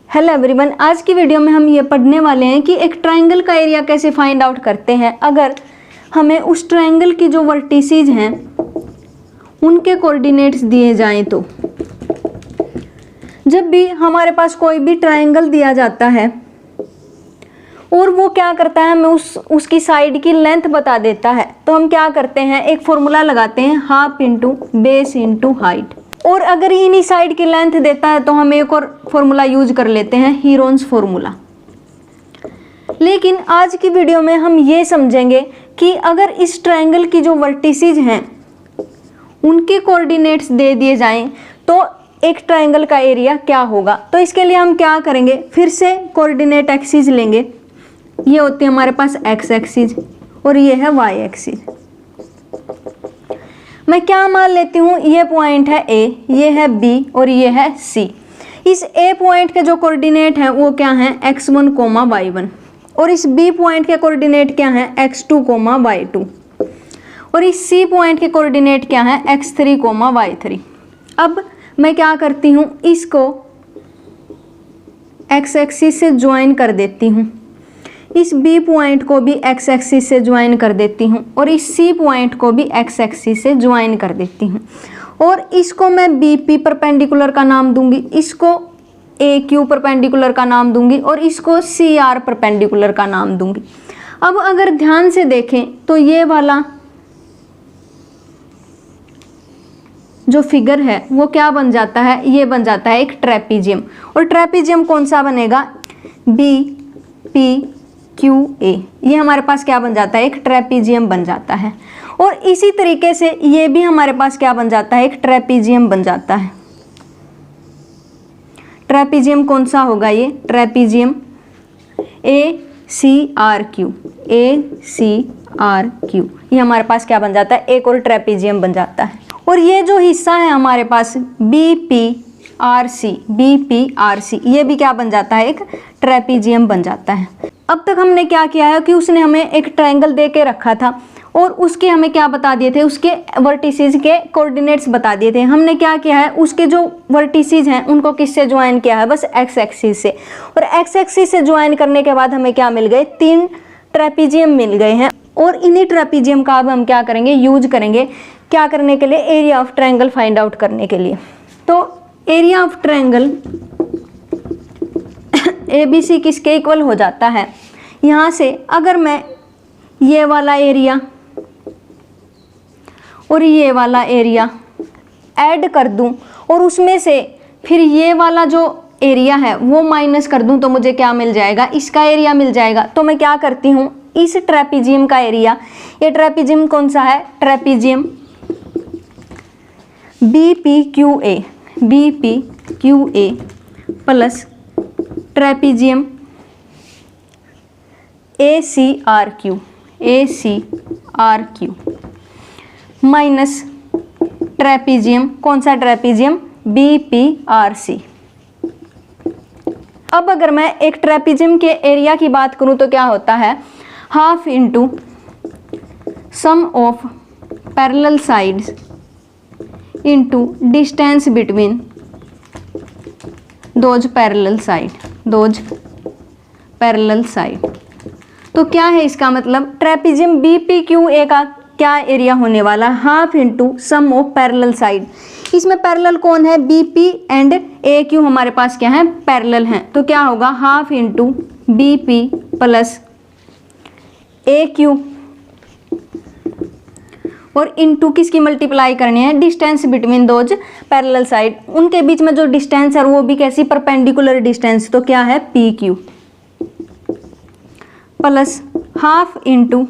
Hello everyone, आज की video में हम ये पढ़ने वाले हैं कि एक ट्रायंगल का एरिया कैसे फाइंड आउट करते हैं अगर हमें उस ट्रायंगल की जो वर्टिसेज हैं उनके कोऑर्डिनेट्स दिए जाएं। तो जब भी हमारे पास कोई भी ट्रायंगल दिया जाता है और वो क्या करता है, हमें उसकी साइड की लेंथ बता देता है, तो हम क्या करते हैं, एक फॉर्मूला लगाते हैं, half into base into height. और अगर इन्हीं साइड की लेंथ देता है तो हम एक और फॉर्मूला यूज कर लेते हैं, हीरोन्स फॉर्मूला। लेकिन आज की वीडियो में हम ये समझेंगे कि अगर इस ट्रायंगल की जो वर्टिसेज हैं उनके कोऑर्डिनेट्स दे दिए जाएं तो एक ट्रायंगल का एरिया क्या होगा। तो इसके लिए हम क्या करेंगे, फिर से कोऑर्डिनेट एक्सिस लेंगे। ये होती है हमारे पास एक्स एक्सिस और ये है वाई एक्सिस। मैं क्या मान लेती हूँ, ये पॉइंट है ए, ये है बी और ये है सी। इस ए पॉइंट के जो कोऑर्डिनेट हैं वो क्या हैं, x1, y1 और इस बी पॉइंट के कोऑर्डिनेट क्या हैं, x2, y2 और इस सी पॉइंट के कोऑर्डिनेट क्या हैं, x3, y3। अब मैं क्या करती हूँ, इसको x एक्सिस से ज्वाइन कर देती हूँ, इस B पॉइंट को भी x एक्सिस से ज्वाइन कर देती हूँ और इस C पॉइंट को भी x एक्सिस से ज्वाइन कर देती हूँ। और इसको मैं BP परपेंडिकुलर का नाम दूंगी, इसको AQ परपेंडिकुलर का नाम दूंगी और इसको CR परपेंडिकुलर का नाम दूंगी। अब अगर ध्यान से देखें तो ये वाला जो फिगर है वो क्या बन जाता है, ये बन जाता है एक ट्रेपीजियम। और ट्रेपीजियम कौन सा बनेगा, BPQA। ये हमारे पास क्या बन जाता है, एक ट्रेपीजियम बन जाता है। और इसी तरीके से ये भी हमारे पास क्या बन जाता है, एक ट्रेपीजियम बन जाता है। ट्रेपीजियम कौन सा होगा, ये ट्रेपीजियम ACRQ। ये हमारे पास क्या बन जाता है, एक और ट्रेपीजियम बन जाता है। और ये जो हिस्सा है हमारे पास BPRC, ये भी क्या बन जाता है, एक ट्रेपीजियम बन जाता है। अब तक हमने क्या किया है कि उसने हमें एक ट्रायंगल दे के रखा था और उसके हमें क्या बता दिए थे, उसके वर्टिसेस के कोऑर्डिनेट्स बता दिए थे। हमने क्या किया है, उसके जो वर्टिसेस हैं उनको किससे ज्वाइन किया है, बस एक्स एक्सिस से। और एक्स एक्सिस से ज्वाइन करने के बाद हमें क्या मिल गए, 3 ट्रेपीजियम मिल गए हैं। और इन्हीं ट्रेपीजियम का अब हम क्या करेंगे, यूज करेंगे क्या करने के लिए, area of triangle find out करने के लिए। तो एरिया ऑफ ट्रायंगल ABC किसके इक्वल हो जाता है, यहाँ से अगर मैं ये वाला एरिया और ये वाला एरिया ऐड कर दूं और उसमें से फिर ये वाला जो एरिया है वो माइनस कर दूं तो मुझे क्या मिल जाएगा, इसका एरिया मिल जाएगा। तो मैं क्या करती हूँ, इस ट्रेपीजियम का एरिया, ये ट्रेपीजियम कौन सा है, trapezium BPQA plus trapezium ACRQ minus trapezium कौन सा, ट्रेपीजियम BPRC। अब अगर मैं एक ट्रेपीजियम के एरिया की बात करूं तो क्या होता है, half into sum of parallel sides into distance between those parallel side. तो क्या है इसका मतलब, ट्रेपीजियम BPQA का क्या एरिया होने वाला, half into sum of parallel side. इसमें पैरेलल कौन है, BP एंड AQ हमारे पास क्या है, पैरेलल हैं। तो क्या होगा, half into BP plus AQ और इनटू किसकी मल्टीप्लाई करनी है, distance between those parallel side. उनके बीच में जो डिस्टेंस है वो भी कैसी, परपेंडिकुलर डिस्टेंस। तो क्या है, PQ प्लस हाफ इंटू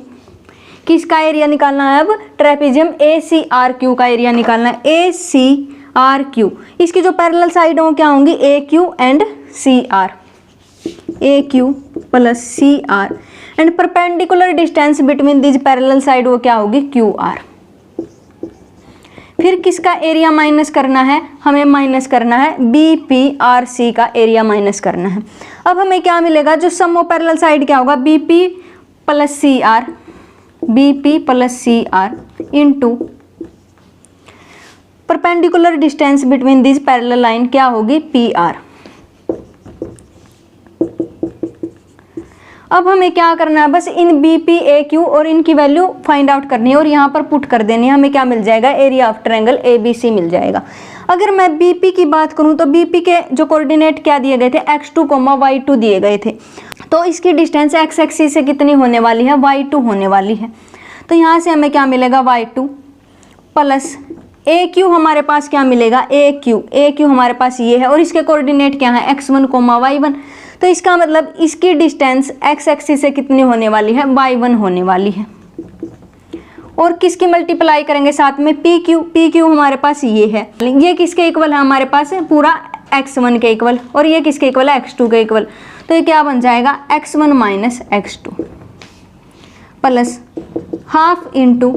किसका एरिया निकालना है, अब ट्रेपीजियम ACRQ का एरिया निकालना है, ACRQ। इसकी जो पैरेलल साइड हो क्या होंगी, AQ and CR, AQ plus CR and perpendicular distance between this parallel side वो क्या होगी, QR। फिर किसका एरिया माइनस करना है, हमें माइनस करना है BPRC का एरिया माइनस करना है। अब हमें क्या मिलेगा, जो सम ऑफ पैरेलल साइड क्या होगा, BP plus CR into perpendicular distance between this parallel line क्या होगी, PR। अब हमें क्या करना है, बस in B P A Q और इनकी वैल्यू फाइंड आउट करनी है और यहाँ पर पुट कर देनी है। हमें क्या मिल जाएगा, area of triangle A B C मिल जाएगा। अगर मैं बी पी की बात करूँ तो बी पी के जो कोऑर्डिनेट क्या दिए गए थे, x2, y2 दिए गए थे। तो इसकी डिस्टेंस x एक्सिस से कितनी होने वाली है, y2 होने वाली है। तो यहाँ से हमें क्या मिलेगा, y2 प्लस ए क्यू हमारे पास क्या मिलेगा, ए क्यू हमारे पास ये है और इसके कोऑर्डिनेट क्या है, x1, y1। तो इसका मतलब इसकी डिस्टेंस x एक्सिस से कितनी होने वाली है, y1 होने वाली है। और किसकी मल्टीप्लाई करेंगे साथ में, पी क्यू हमारे पास ये है। ये किसके इक्वल है, हमारे पास है पूरा x1 के इक्वल, और ये किसके इक्वल है, x2 के इक्वल। तो ये क्या बन जाएगा, x1 minus x2 plus half into,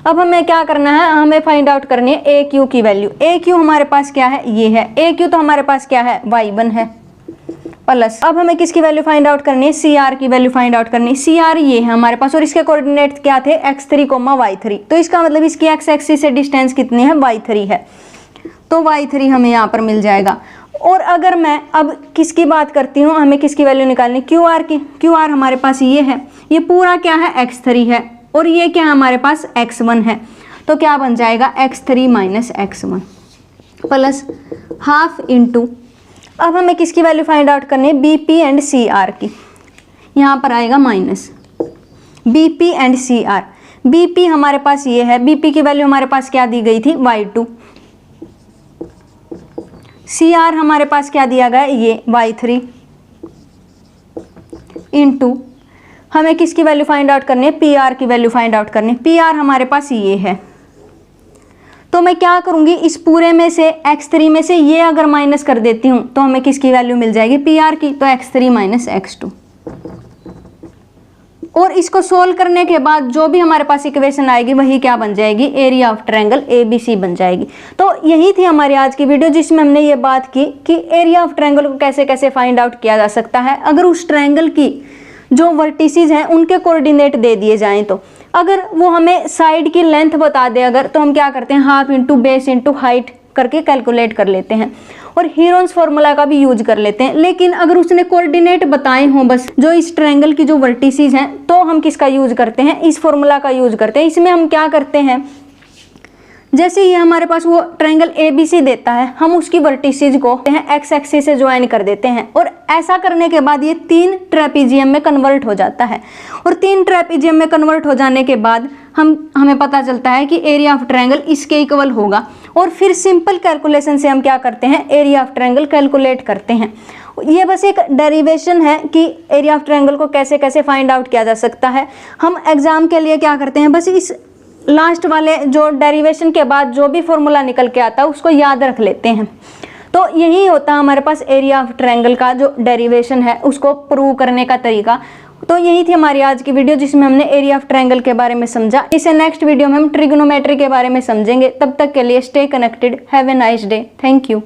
अब हमें क्या करना है, हमें फाइंड आउट करनी है ए क्यू की वैल्यू। ए क्यू हमारे पास क्या है, ये है। ए क्यू तो हमारे पास क्या है, y1 है प्लस, अब हमें किसकी वैल्यू फाइंड आउट करनी है, सी आर की वैल्यू फाइंड आउट करनी है। सी आर ये है हमारे पास और इसके कोऑर्डिनेट क्या थे, x3, y3। तो इसका मतलब इसकी x एक्सिस से डिस्टेंस कितनी है, y3 है। तो y3 हमें यहाँ पर मिल जाएगा। और अगर मैं अब किसकी बात करती हूँ, हमें किसकी वैल्यू निकालनी, क्यू आर की। क्यू आर हमारे पास ये है, ये पूरा क्या है, x3 है और ये क्या है हमारे पास, x1 है। तो क्या बन जाएगा, x3 minus x1 plus half into, अब हमें किसकी वैल्यू फाइंड आउट करनी है, B P and C R की। यहाँ पर आएगा minus B P and C R. B P हमारे पास ये है, बी पी की वैल्यू हमारे पास क्या दी गई थी, y2। सी आर हमारे पास क्या दिया गया, ये y3 इंटू, हमें किसकी वैल्यू फाइंड आउट करनी है, पी आर की वैल्यू फाइंड आउट करनी है। पी आर हमारे पास ये है। तो मैं क्या करूंगी, इस पूरे में से x3 में से ये अगर माइनस कर देती हूँ तो हमें किसकी वैल्यू मिल जाएगी, पी आर की। तो x3 माइनस x2, और इसको सोल्व करने के बाद जो भी हमारे पास इक्वेशन आएगी वही क्या बन जाएगी, एरिया ऑफ ट्रायंगल ABC बन जाएगी। तो यही थी हमारी आज की वीडियो जिसमें हमने ये बात की कि एरिया ऑफ ट्रायंगल को कैसे कैसे फाइंड आउट किया जा सकता है अगर उस ट्रायंगल की जो वर्टिसेस हैं उनके कोऑर्डिनेट दे दिए जाएं। तो अगर वो हमें साइड की लेंथ बता दे अगर, तो हम क्या करते हैं, half into base into height करके कैलकुलेट कर लेते हैं और हीरोन्स फॉर्मूला का भी यूज कर लेते हैं। लेकिन अगर उसने कोऑर्डिनेट बताए हों बस जो इस ट्रायंगल की जो वर्टिसेस हैं, तो हम किसका यूज करते हैं, इस फॉर्मूला का यूज करते हैं। इसमें हम क्या करते हैं, जैसे ये हमारे पास वो ट्रायंगल ABC देता है, हम उसकी वर्टिसेस को x एक्सिस से ज्वाइन कर देते हैं और ऐसा करने के बाद ये 3 ट्रेपीजियम में कन्वर्ट हो जाता है। और 3 ट्रेपीजियम में कन्वर्ट हो जाने के बाद हमें पता चलता है कि एरिया ऑफ ट्रायंगल इसके इक्वल होगा। और फिर सिंपल कैलकुलेशन से हम क्या करते हैं, एरिया ऑफ ट्रायंगल कैलकुलेट करते हैं। ये बस एक डेरिवेशन है कि एरिया ऑफ ट्रायंगल को कैसे कैसे फाइंड आउट किया जा सकता है। हम एग्जाम के लिए क्या करते हैं, बस इस लास्ट वाले जो डेरिवेशन के बाद जो भी फॉर्मूला निकल के आता है उसको याद रख लेते हैं। तो यही होता है हमारे पास एरिया ऑफ ट्रायंगल का जो डेरिवेशन है उसको प्रूव करने का तरीका। तो यही थी हमारी आज की वीडियो जिसमें हमने एरिया ऑफ ट्रायंगल के बारे में समझा। इसे नेक्स्ट वीडियो में हम ट्रिग्नोमेट्री के बारे में समझेंगे। तब तक के लिए stay connected, have a nice day, thank you.